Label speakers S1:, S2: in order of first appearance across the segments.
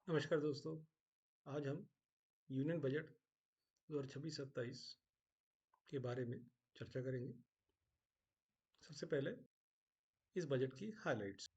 S1: नमस्कार दोस्तों। आज हम यूनियन बजट 2026-27 के बारे में चर्चा करेंगे। सबसे पहले इस बजट की हाइलाइट्स।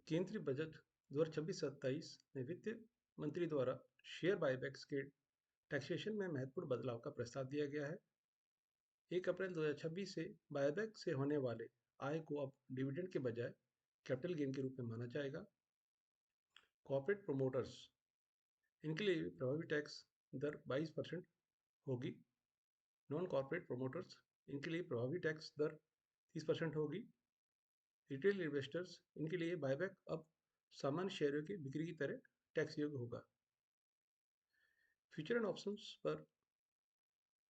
S1: केंद्रीय बजट 2026-27 में वित्त मंत्री द्वारा शेयर बायबैक्स के टैक्सेशन में महत्वपूर्ण बदलाव का प्रस्ताव दिया गया है। 1 अप्रैल 2026 से बायबैक से होने वाले आय को अब डिविडेंड के बजाय कैपिटल गेन के रूप में माना जाएगा। कॉर्पोरेट प्रोमोटर्स, इनके लिए प्रभावी टैक्स दर 22% होगी। नॉन कॉर्पोरेट प्रोमोटर्स, इनके लिए प्रभावी टैक्स दर 30% होगी। रिटेल इन्वेस्टर्स, इनके लिए बायबैक अब सामान्य शेयरों की बिक्री की तरह टैक्स योग्य होगा। फ्यूचर एंड ऑप्शंस पर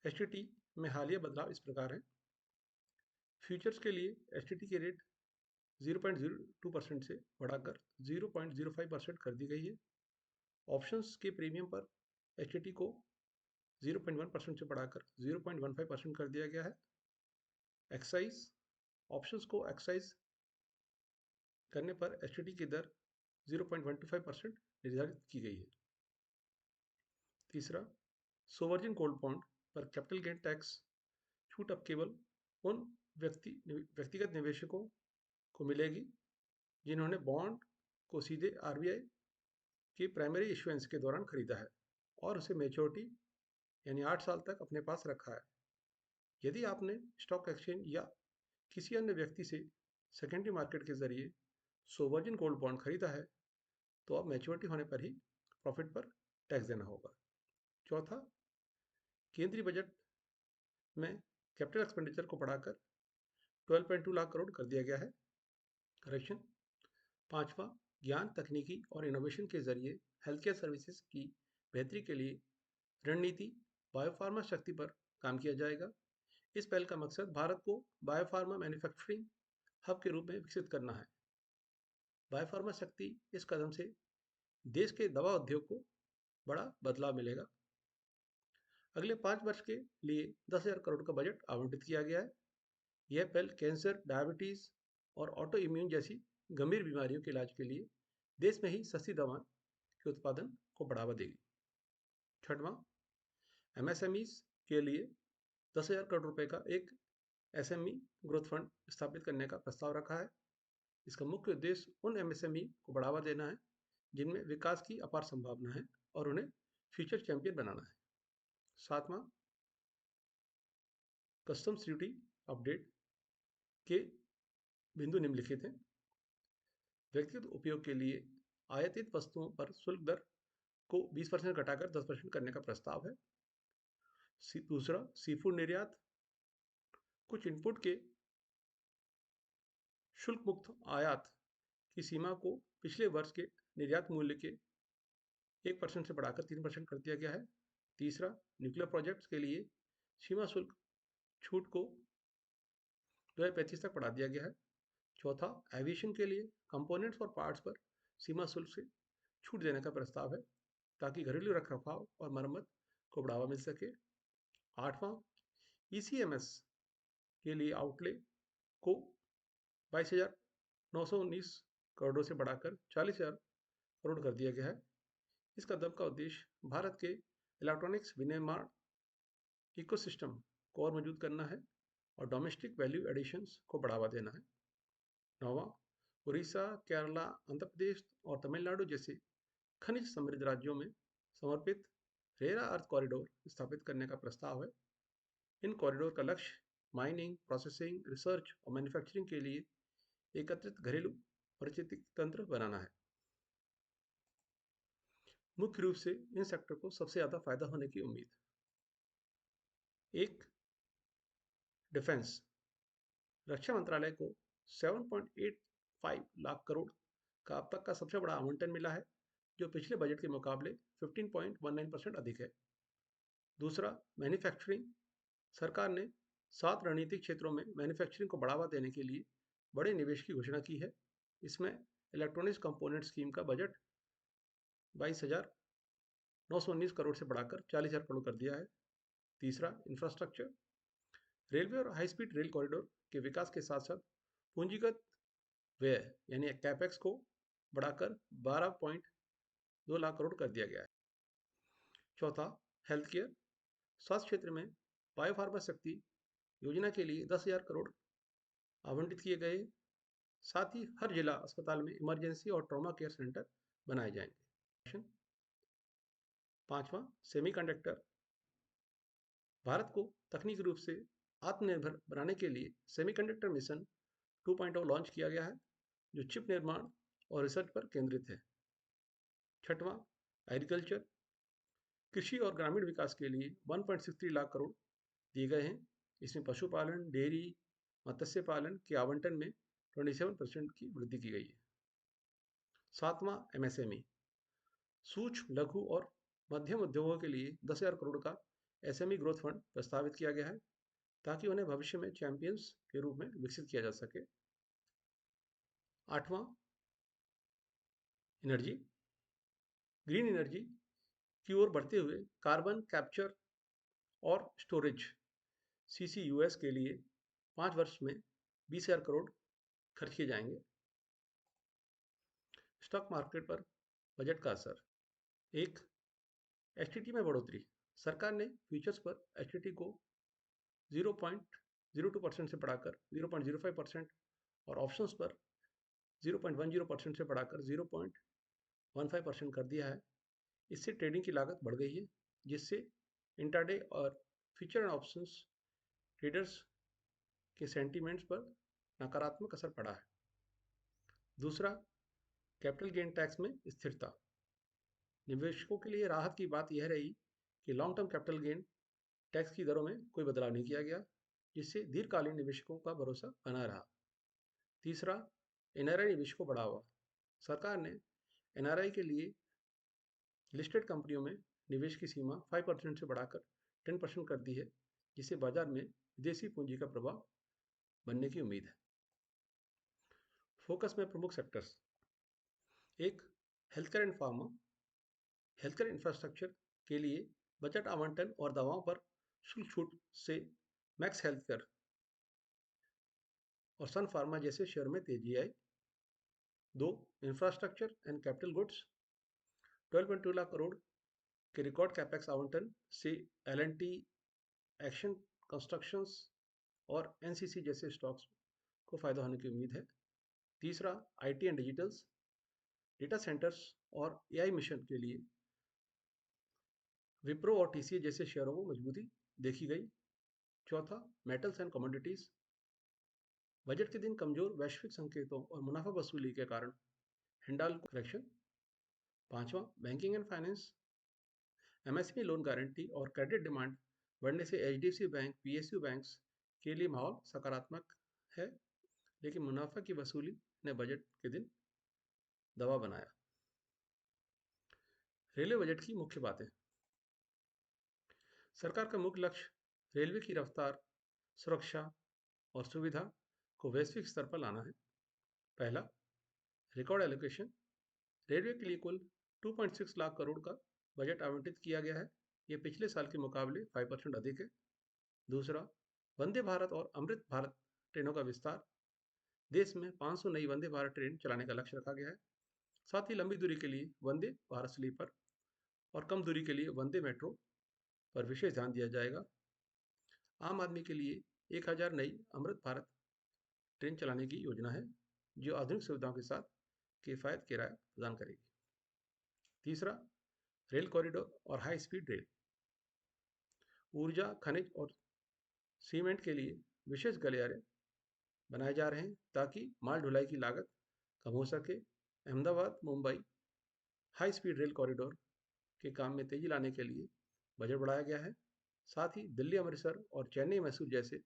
S1: एसटीटी में हालिया बदलाव इस प्रकार हैं। फ्यूचर्स के लिए एसटीटी की रेट 0.02% से बढ़ाकर 0.05% कर दी गई है। ऑप्शंस के प्रीमियम पर एसटीटी को 0.1% से बढ़ाकर 0.15% कर दिया गया है। एक्साइज, ऑप्शंस को एक्साइज करने पर एसटीटी की दर 0.125% निर्धारित की गई है। तीसरा, सोवरजिन गोल्ड बॉन्ड पर कैपिटल गेन टैक्स छूट अब केवल उन व्यक्तिगत निवेशकों को मिलेगी जिन्होंने बॉन्ड को सीधे आरबीआई के प्राइमरी इशुएंस के दौरान खरीदा है और उसे मेच्योरिटी यानी 8 साल तक अपने पास रखा है। यदि आपने स्टॉक एक्सचेंज या किसी अन्य व्यक्ति से सेकेंडरी मार्केट के जरिए सोवरजिन गोल्ड बॉन्ड खरीदा है तो अब मैच्योरिटी होने पर ही प्रॉफिट पर टैक्स देना होगा। चौथा, केंद्रीय बजट में कैपिटल एक्सपेंडिचर को बढ़ाकर 12.2 लाख करोड़ कर दिया गया है। करेक्शन। पांचवा, ज्ञान तकनीकी और इनोवेशन के जरिए हेल्थ केयर सर्विसेज की बेहतरी के लिए रणनीति बायोफार्मा शक्ति पर काम किया जाएगा। इस पहल का मकसद भारत को बायोफार्मा मैन्युफैक्चरिंग हब के रूप में विकसित करना है। बायोफार्मा शक्ति इस कदम से देश के दवा उद्योग को बड़ा बदलाव मिलेगा। अगले 5 वर्ष के लिए 10,000 करोड़ का बजट आवंटित किया गया है। यह पहल कैंसर, डायबिटीज और ऑटो इम्यून जैसी गंभीर बीमारियों के इलाज के लिए देश में ही सस्ती दवा के उत्पादन को बढ़ावा देगी। छठवां, एमएसएमईज के लिए 10,000 करोड़ रुपए का एक एसएमई ग्रोथ फंड स्थापित करने का प्रस्ताव रखा है। इसका मुख्य उद्देश्य उन एमएसएमई को बढ़ावा देना है जिनमें विकास की अपार संभावना है और उन्हें फ्यूचर चैंपियन बनाना है। सातवां, कस्टम्स ड्यूटी अपडेट के बिंदु निम्नलिखित हैं। व्यक्तिगत उपयोग के लिए आयातित वस्तुओं पर शुल्क दर को 20% घटाकर 10% करने का प्रस्ताव है। दूसरा, सी फूड निर्यात, कुछ इनपुट के शुल्क मुक्त आयात की सीमा को पिछले वर्ष के निर्यात मूल्य के 1% से बढ़ाकर 3% कर दिया गया है। तीसरा, न्यूक्लियर प्रोजेक्ट्स के लिए सीमा शुल्क छूट को 2035 तक बढ़ा दिया गया है। चौथा, एविएशन के लिए कंपोनेंट्स और पार्ट्स पर सीमा शुल्क से छूट देने का प्रस्ताव है ताकि घरेलू रखरखाव और मरम्मत को बढ़ावा मिल सके। आठवां, ईसीएमएस के लिए आउटले को 22,919 करोड़ों से बढ़ाकर 40,000 करोड़ कर दिया गया है। इस कदम का उद्देश्य भारत के इलेक्ट्रॉनिक्स विनिर्माण इकोसिस्टम को और मजबूत करना है और डोमेस्टिक वैल्यू एडिशंस को बढ़ावा देना है। नौवां, उड़ीसा, केरला, आंध्र प्रदेश और तमिलनाडु जैसे खनिज समृद्ध राज्यों में समर्पित रेरा अर्थ कॉरिडोर स्थापित करने का प्रस्ताव है। इन कॉरिडोर का लक्ष्य माइनिंग, प्रोसेसिंग, रिसर्च और मैन्युफैक्चरिंग के लिए एकत्रित घरेलू पारिस्थितिक तंत्र बनाना है। मुख्य रूप से इन सेक्टर को सबसे ज़्यादा फायदा होने की उम्मीद। एक, डिफेंस। रक्षा मंत्रालय को 7.85 लाख करोड़ का अब तक का सबसे बड़ा आवंटन मिला है, जो पिछले बजट के मुकाबले 15.19% अधिक है। दूसरा, मैन्युफैक्चरिंग। सरकार ने 7 रणनीतिक क्षेत्रों में मैन्युफैक्चरिंग को बढ़ावा देने के लिए बड़े निवेश की घोषणा की है। इसमें इलेक्ट्रॉनिक्स कंपोनेंट स्कीम का बजट 22,919 करोड़ से बढ़ाकर 40,000 करोड़ कर दिया है। तीसरा, इंफ्रास्ट्रक्चर। रेलवे और हाई स्पीड रेल कॉरिडोर के विकास के साथ साथ पूंजीगत व्यय यानी कैपेक्स को बढ़ाकर 2 लाख करोड़ कर दिया गया है। चौथा, हेल्थ केयर। स्वास्थ्य क्षेत्र में बायोफार्मा शक्ति योजना के लिए 10,000 करोड़ आवंटित किए गए। साथ ही हर जिला अस्पताल में इमरजेंसी और ट्रॉमा केयर सेंटर बनाए जाएंगे। पांचवा, सेमीकंडक्टर। भारत को तकनीकी रूप से आत्मनिर्भर बनाने के लिए सेमीकंडक्टर मिशन 2.0 लॉन्च किया गया है, जो चिप निर्माण और रिसर्च पर केंद्रित है। छठवां, एग्रीकल्चर। कृषि और ग्रामीण विकास के लिए 1.63 लाख करोड़ दिए गए हैं। इसमें पशुपालन, डेयरी, मत्स्य पालन के आवंटन में 27% की वृद्धि की गई है। सातवां, एमएसएमई। सूक्ष्म, लघु और मध्यम उद्योगों के लिए 10,000 करोड़ का एसएमई ग्रोथ फंड प्रस्तावित किया गया है, ताकि उन्हें भविष्य में चैंपियंस के रूप में विकसित किया जा सके। आठवां, एनर्जी। ग्रीन एनर्जी की ओर बढ़ते हुए कार्बन कैप्चर और स्टोरेज सीसीयूएस के लिए 5 वर्ष में 20,000 करोड़ खर्च किए जाएंगे। स्टॉक मार्केट पर बजट का असर। एक, एचटीटी में बढ़ोतरी। सरकार ने फ्यूचर्स पर एचटीटी को 0.02% से बढ़ाकर 0.05% और ऑप्शंस पर 0.10% से बढ़ाकर 0.15% कर दिया है। इससे ट्रेडिंग की लागत बढ़ गई है, जिससे इंट्राडे और फ्यूचर एंड ऑप्शंस ट्रेडर्स के सेंटीमेंट्स पर नकारात्मक असर पड़ा है। दूसरा, कैपिटल गेन टैक्स में स्थिरता। निवेशकों के लिए राहत की बात यह रही कि long term capital gain tax की दरों में कोई बदलाव नहीं किया गया, जिससे दीर्घकालीन निवेशकों का भरोसा बना रहा। तीसरा, एनआरआई निवेश को बढ़ावा। सरकार ने एनआरआई के लिए लिस्टेड कंपनियों में निवेश की सीमा 5% से बढ़ाकर 10% कर दी है, जिससे बाजार में विदेशी पूंजी का प्रभाव बनने की उम्मीद है। फोकस में प्रमुख सेक्टर्स। एक, healthcare and pharma. Healthcare infrastructure के लिए बजट आवंटन और दवाओं पर शुल्क छूट से मैक्स हेल्थकेयर और सन फार्मा जैसे शेयर में तेजी आई। दो, infrastructure and capital goods. 12.2 lakh crore के रिकॉर्ड कैपेक्स आवंटन से एल&टी, एक्शन कंस्ट्रक्शंस और एनसीसी जैसे स्टॉक्स को फायदा होने की उम्मीद है। तीसरा, IT and digitals. Data centres और एआई मिशन के लिए विप्रो और टीसीएस जैसे शेयरों को मजबूती देखी गई। चौथा, मेटल्स एंड कमोडिटीज। बजट के दिन कमजोर वैश्विक संकेतों और मुनाफा वसूली के कारण हिंडाल्को करेक्शन। पांचवा, banking and finance. MSME loan guarantee और क्रेडिट डिमांड बढ़ने से एचडीएफसी बैंक, पीएसयू बैंक्स के लिए माहौल सकारात्मक है, लेकिन मुनाफा की वसूली ने बजट के दिन दबाव बनाया। रेलवे बजट की मुख्य बातें। सरकार का मुख्य लक्ष्य रेलवे की रफ्तार, सुरक्षा और सुविधा को वैश्विक स्तर पर लाना है। पहला, रिकॉर्ड एलोकेशन। रेलवे के लिए कुल 2.6 लाख करोड़ का बजट आवंटित किया गया है। यह पिछले साल के मुकाबले 5% अधिक है। दूसरा, वंदे भारत और अमृत भारत ट्रेनों का विस्तार। देश में 500 नई वंदे भारत ट्रेन चलाने का लक्ष्य रखा गया है। साथ ही लंबी दूरी के लिए वंदे भारत स्लीपर और कम दूरी के लिए वंदे मेट्रो पर विशेष ध्यान दिया जाएगा। आम आदमी के लिए 1000 नई अमृत भारत ट्रेन चलाने की योजना है, जो आधुनिक सुविधाओं के साथ किफ़ायत किराया प्रदान करेगी। तीसरा, रेल कॉरिडोर और हाई स्पीड रेल। ऊर्जा, खनिज और सीमेंट के लिए विशेष गलियारे बनाए जा रहे हैं, ताकि माल ढुलाई की लागत कम हो सके। Ahmedabad Mumbai high speed rail corridor के काम में तेजी लाने के लिए बजट बढ़ाया गया है। साथ ही दिल्ली अमृतसर और चेन्नई मैसूर जैसे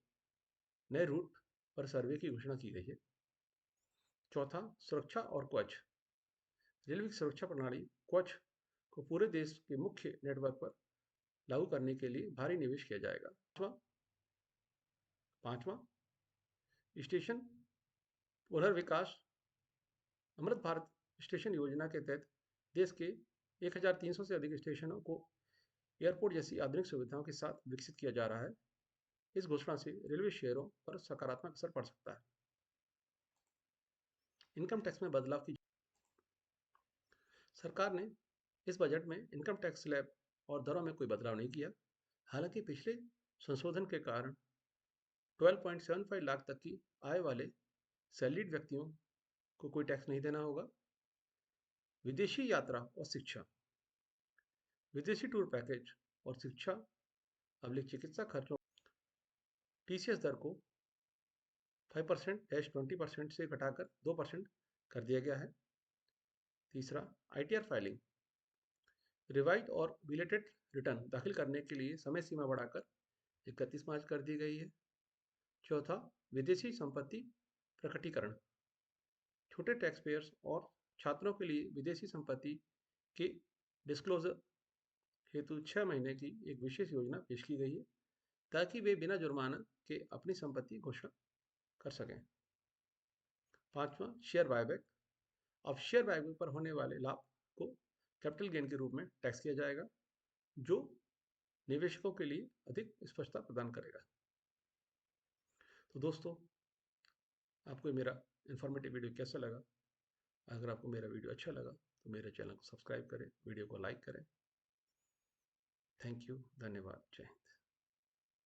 S1: नए रूट पर सर्वे की घोषणा की गई है। चौथा, सुरक्षा और कवच। रेलवे की सुरक्षा प्रणाली कवच को पूरे देश के मुख्य नेटवर्क पर लागू करने के लिए भारी निवेश किया जाएगा। पांचवा, स्टेशन पुनर्विकास। अमृत भारत स्टेशन योजना के तहत देश के 1300 से अधिक स्टेशनों को एयरपोर्ट जैसी आधुनिक सुविधाओं के साथ विकसित किया जा रहा है। इस घोषणा से रेलवे शेयरों पर सकारात्मक असर पड़ सकता है। इनकम टैक्स में बदलाव की। सरकार ने इस बजट में इनकम टैक्स स्लैब और दरों में कोई बदलाव नहीं किया। हालांकि पिछले संशोधन के कारण 12.75 लाख तक की आय वाले सैलरीड व्यक्तियों को कोई टैक्स नहीं देना होगा। विदेशी यात्रा और शिक्षा, विदेशी टूर पैकेज और शिक्षा अभिलिख चिकित्सा खर्चों टीसीएस दर को 5%-20% से घटाकर 2% कर दिया गया है। तीसरा, आईटीआर फाइलिंग, रिवाइज और बिलेटेड रिटर्न दाखिल करने के लिए समय सीमा बढ़ाकर 31 मार्च कर दी गई है। चौथा, विदेशी संपत्ति प्रकटीकरण, छोटे टैक्स पेयर्स और छात्रों के लिए विदेशी संपत्ति के डिस्क्लोजर हेतु 6 महीने की एक विशेष योजना पेश की गई है ताकि वे बिना जुर्माना के अपनी संपत्ति घोषणा कर सकें। पांचवा, शेयर बायबैक, अब शेयर बायबैक पर होने वाले लाभ को कैपिटल गेन के रूप में टैक्स किया जाएगा, जो निवेशकों के लिए अधिक स्पष्टता प्रदान करेगा। तो दोस्तों, आपको मेरा इन्फॉर्मेटिव वीडियो कैसा लगा? अगर आपको मेरा वीडियो अच्छा लगा तो मेरे चैनल को सब्सक्राइब करें, वीडियो को लाइक करें। थैंक यू, धन्यवाद, जय हिंद।